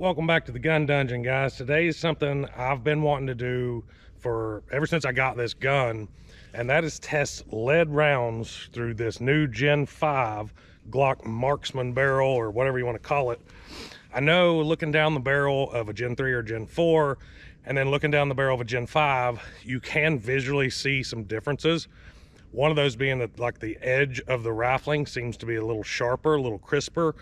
Welcome back to the gun dungeon, guys. Today is something I've been wanting to do for ever since I got this gun, and that is test lead rounds through this new Gen 5 Glock marksman barrel, or whatever you want to call it. I know looking down the barrel of a Gen 3 or Gen 4 and then looking down the barrel of a Gen 5, you can visually see some differences. One of those being that like the edge of the rifling seems to be a little sharper, a little crisper,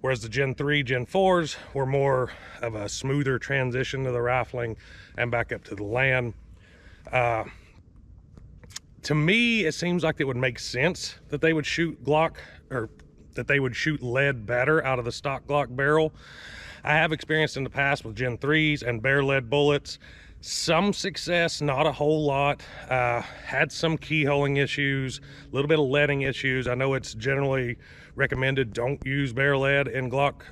whereas the Gen 3, Gen 4s were more of a smoother transition to the rifling and back up to the land. To me, it seems like it would make sense that they would shoot Glock, or that they would shoot lead better out of the stock Glock barrel. I have experienced in the past with Gen 3s and bare lead bullets. Some success, not a whole lot. Had some keyholing issues, a little bit of leading issues. I know it's generally recommended don't use bare lead in Glock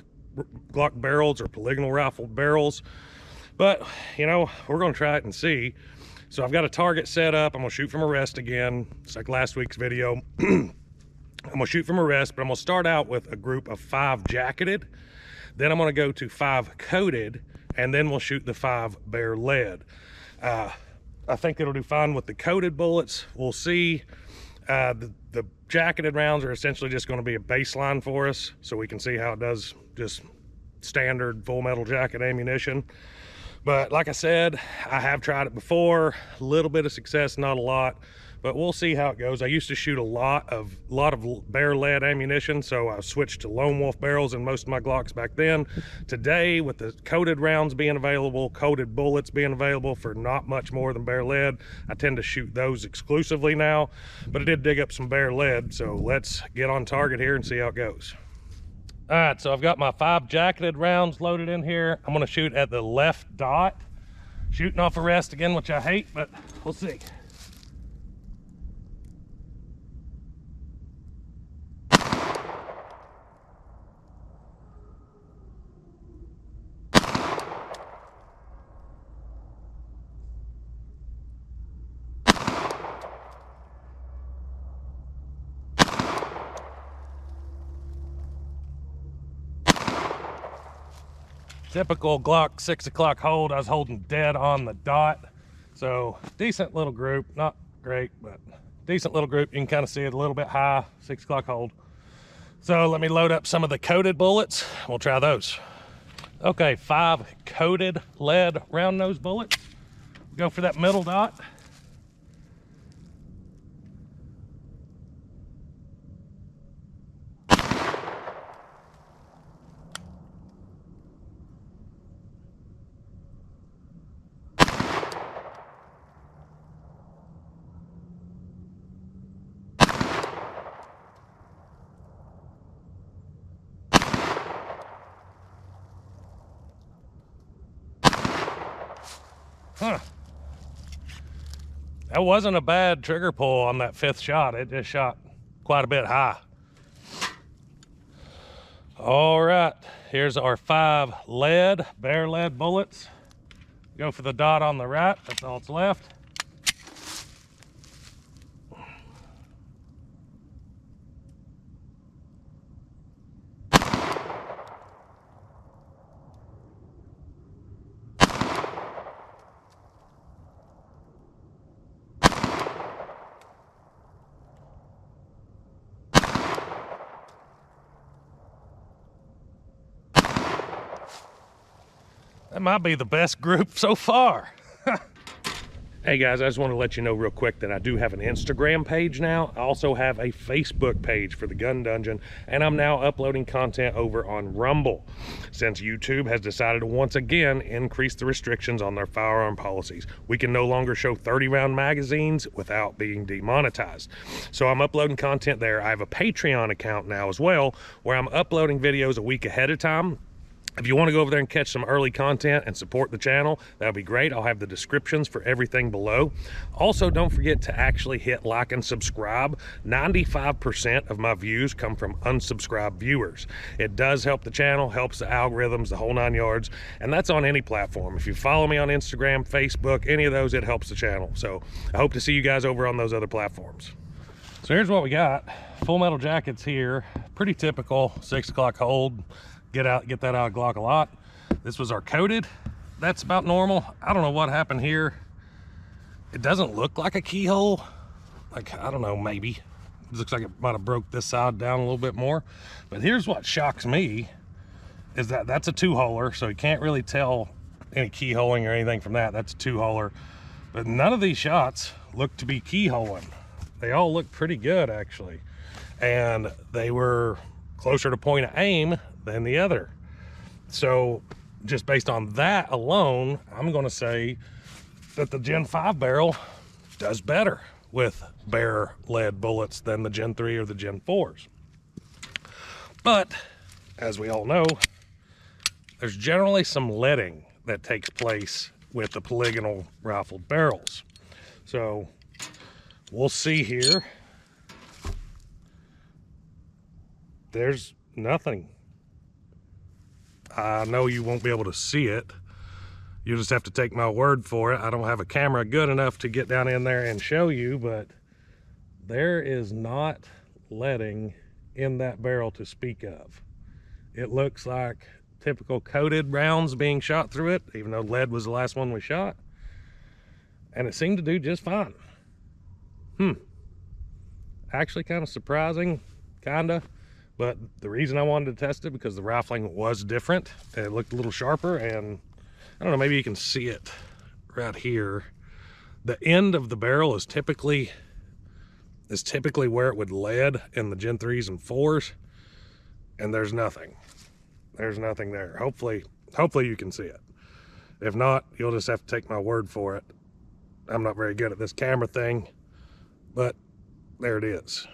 barrels or polygonal rifle barrels, but you know, we're gonna try it and see. So I've got a target set up. I'm gonna shoot from a rest again. It's like last week's video. I'm gonna shoot from a rest, but I'm gonna start out with a group of 5 jacketed. Then I'm gonna go to 5 coated, and then we'll shoot the 5 bare lead. I think it'll do fine with the coated bullets. We'll see. The jacketed rounds are essentially just going to be a baseline for us, so we can see how it does just standard full metal jacket ammunition. But like I said, I have tried it before. A little bit of success, not a lot, but we'll see how it goes. I used to shoot a lot of bare lead ammunition, so I switched to lone wolf barrels in most of my Glocks back then. Today, with the coated rounds being available, coated bullets being available for not much more than bare lead, I tend to shoot those exclusively now, but I did dig up some bare lead, so let's get on target here and see how it goes. All right, so I've got my 5 jacketed rounds loaded in here. I'm gonna shoot at the left dot, shooting off a rest again, which I hate, but we'll see. Typical Glock 6 o'clock hold. I was holding dead on the dot. So decent little group, not great, but decent little group. You can kind of see it a little bit high, 6 o'clock hold. So let me load up some of the coated bullets. We'll try those. Okay, 5 coated lead round nose bullets. Go for that middle dot. Huh. That wasn't a bad trigger pull on that 5th shot. It just shot quite a bit high. All right, here's our 5 bare lead bullets. Go for the dot on the right, that's all that's left. That might be the best group so far. Hey guys, I just want to let you know real quick that I do have an Instagram page now. I also have a Facebook page for the Gun Dungeon, and I'm now uploading content over on Rumble, since YouTube has decided to once again increase the restrictions on their firearm policies. We can no longer show 30-round magazines without being demonetized. So I'm uploading content there. I have a Patreon account now as well, where I'm uploading videos a week ahead of time. If you want to go over there and catch some early content and support the channel, that'll be great. I'll have the descriptions for everything below. Also, don't forget to actually hit like and subscribe. 95% of my views come from unsubscribed viewers. It does help the channel, helps the algorithms, the whole 9 yards, and that's on any platform. If you follow me on Instagram, Facebook, any of those, it helps the channel. So I hope to see you guys over on those other platforms. So here's what we got. Full metal jackets here. Pretty typical 6 o'clock hold. Get that out of Glock a lot. This was our coated. That's about normal. I don't know what happened here. It doesn't look like a keyhole. Like, I don't know, maybe. It looks like it might have broke this side down a little bit more. But here's what shocks me, is that that's a 2-holer, so you can't really tell any keyholing or anything from that. That's a 2-holer. But none of these shots look to be keyholing. They all look pretty good, actually. And they were closer to point of aim than the other. So just based on that alone, I'm gonna say that the Gen 5 barrel does better with bare lead bullets than the Gen 3 or the Gen 4s. But as we all know, there's generally some leading that takes place with the polygonal rifled barrels. So we'll see here. There's nothing. I know you won't be able to see it. You'll just have to take my word for it. I don't have a camera good enough to get down in there and show you, but there is not leading in that barrel to speak of. It looks like typical coated rounds being shot through it, even though lead was the last one we shot. And it seemed to do just fine. Actually kind of surprising, kinda. But the reason I wanted to test it, because the rifling was different. It looked a little sharper, and I don't know, maybe you can see it right here. The end of the barrel is typically where it would lead in the Gen 3s and 4s, and there's nothing. There's nothing there. Hopefully you can see it. If not, you'll just have to take my word for it. I'm not very good at this camera thing, but there it is.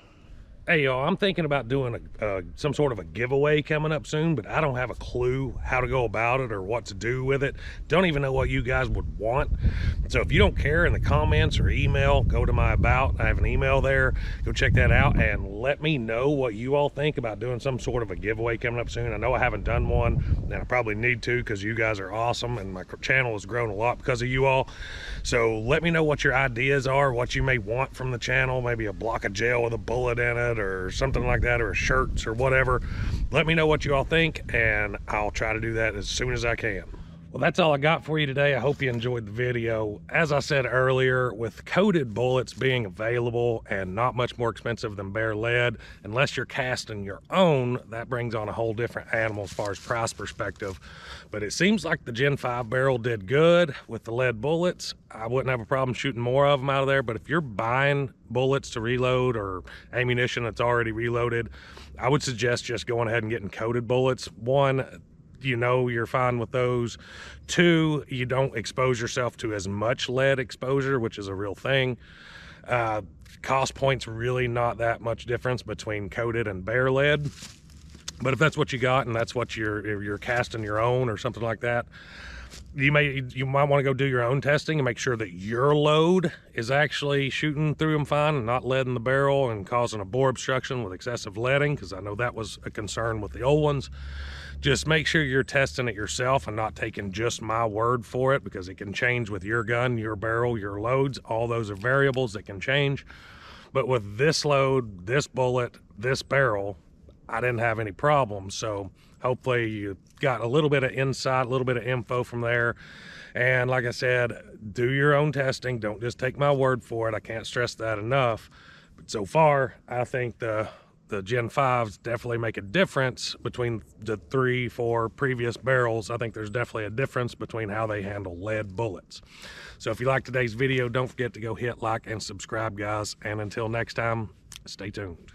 Hey y'all, I'm thinking about doing some sort of a giveaway coming up soon, but I don't have a clue how to go about it or what to do with it. Don't even know what you guys would want. So if you don't care, in the comments or email, go to my About. I have an email there. Go check that out and let me know what you all think about doing some sort of a giveaway coming up soon. I know I haven't done one, and I probably need to, because you guys are awesome and my channel has grown a lot because of you all. So let me know what your ideas are, what you may want from the channel, maybe a block of gel with a bullet in it or something like that, or shirts or whatever. Let me know what you all think, and I'll try to do that as soon as I can. Well, that's all I got for you today. I hope you enjoyed the video. As I said earlier, with coated bullets being available and not much more expensive than bare lead, unless you're casting your own, that brings on a whole different animal as far as price perspective. But it seems like the Gen 5 barrel did good with the lead bullets. I wouldn't have a problem shooting more of them out of there, but if you're buying bullets to reload or ammunition that's already reloaded, I would suggest just going ahead and getting coated bullets. One, you know you're fine with those. Two, you don't expose yourself to as much lead exposure, which is a real thing. Cost points, really not that much difference between coated and bare lead. But if that's what you got and that's what you're casting your own or something like that, you might want to go do your own testing and make sure that your load is actually shooting through them fine and not lead in the barrel and causing a bore obstruction with excessive leading, because I know that was a concern with the old ones. Just make sure you're testing it yourself and not taking just my word for it, because it can change with your gun, your barrel, your loads. All those are variables that can change. But with this load, this bullet, this barrel, I didn't have any problems. So hopefully you got a little bit of insight, a little bit of info from there. And like I said, do your own testing. Don't just take my word for it. I can't stress that enough. But so far, I think the Gen 5s definitely make a difference between the 3-4 previous barrels. I think there's definitely a difference between how they handle lead bullets. So if you like today's video, don't forget to go hit like and subscribe, guys. And until next time, stay tuned.